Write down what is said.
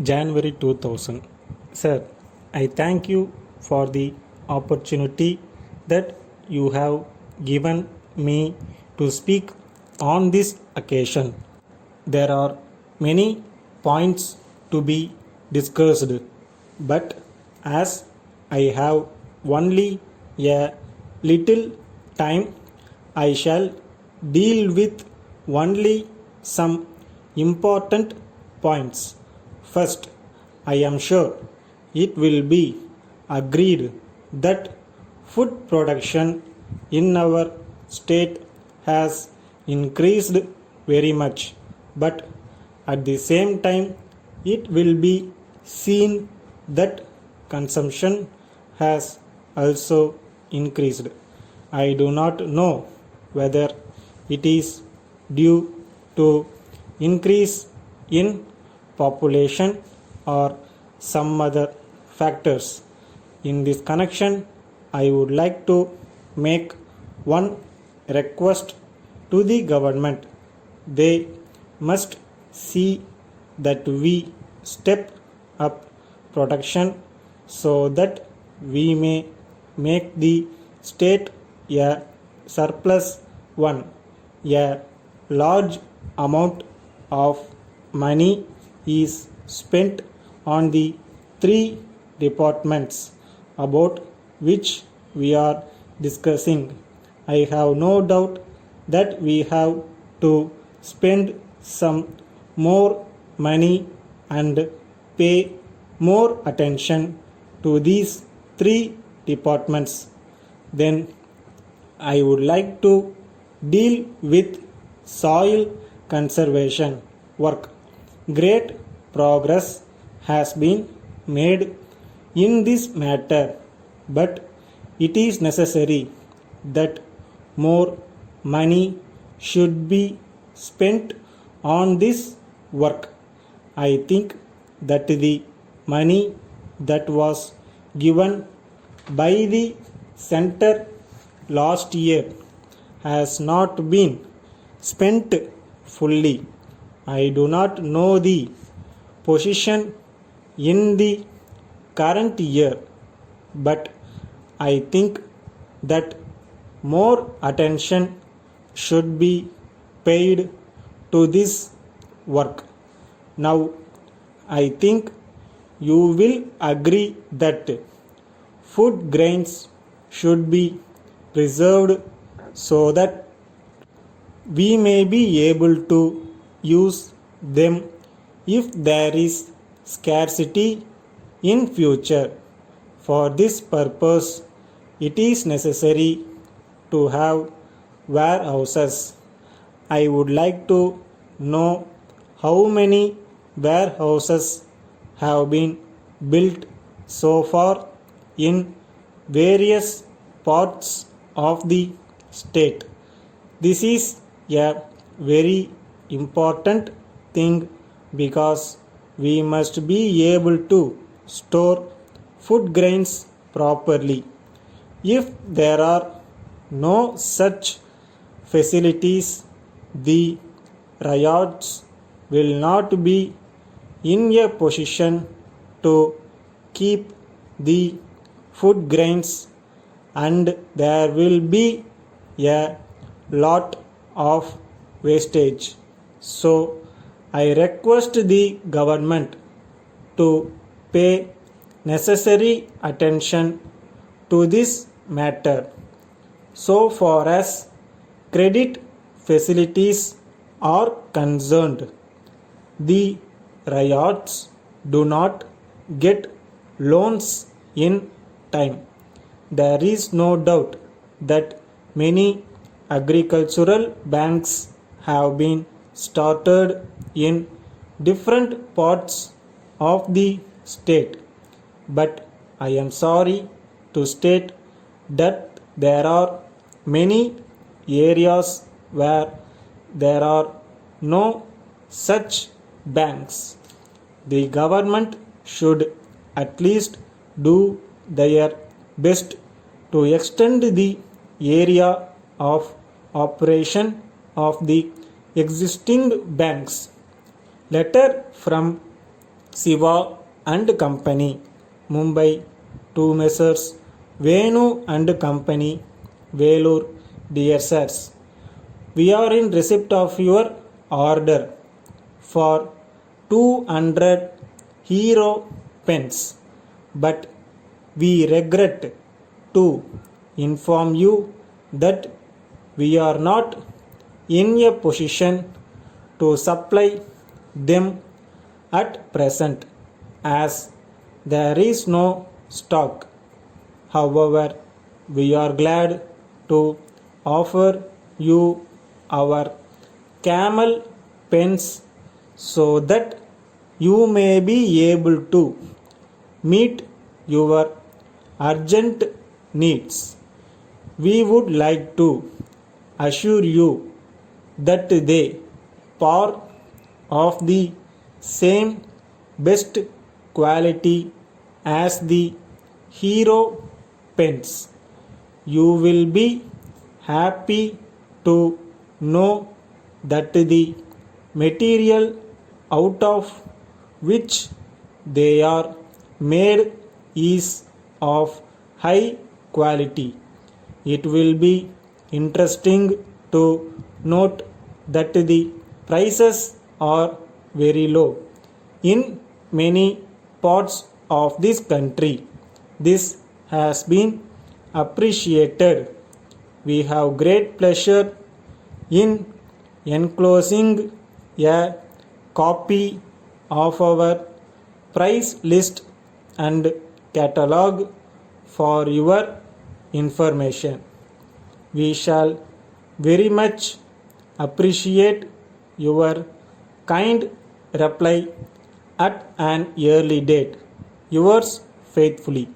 January 2000. Sir, I thank you for the opportunity that you have given me to speak on this occasion. There are many points to be discussed, but as I have only a little time, I shall deal with only some important points. First, I am sure it will be agreed that food production in our state has increased very much, but at the same time, it will be seen that consumption has also increased. I do not know whether it is due to increase in population or some other factors. In this connection, I would like to make one request to the government. They must see that we step up production so that we may make the state a surplus one. A large amount of money is spent on the three departments about which we are discussing. I have no doubt that we have to spend some more money and pay more attention to these three departments. Then I would like to deal with soil conservation work. Great progress has been made in this matter, but it is necessary that more money should be spent on this work. I think that the money that was given by the center last year has not been spent fully. I do not know the position in the current year, but I think that more attention should be paid to this work. Now, I think you will agree that food grains should be preserved so that we may be able to use them if there is scarcity in future. For this purpose, it is necessary to have warehouses. I would like to know how many warehouses have been built so far in various parts of the state. This is a very important thing because we must be able to store food grains properly. If there are no such facilities, the riots will not be in a position to keep the food grains, and there will be a lot of wastage. So, I request the government to pay necessary attention to this matter. So far as credit facilities are concerned, the riots do not get loans in time. There is no doubt that many agricultural banks have been started in different parts of the state, but I am sorry to state that there are many areas where there are no such banks. The government should at least do their best to extend the area of operation of the existing banks. Letter from Siva and Company, Mumbai, to Messrs. Venu and Company, Velur. Dear sirs, we are in receipt of your order for 200 Hero pens, but we regret to inform you that we are not in a position to supply them at present, as there is no stock. However, we are glad to offer you our camel pens so that you may be able to meet your urgent needs. We would like to assure you that they are of the same best quality as the Hero pens. You will be happy to know that the material out of which they are made is of high quality. It will be interesting to note that the prices are very low in many parts of this country. This has been appreciated. We have great pleasure in enclosing a copy of our price list and catalog for your information. We shall very much appreciate your kind reply at an early date. Yours faithfully.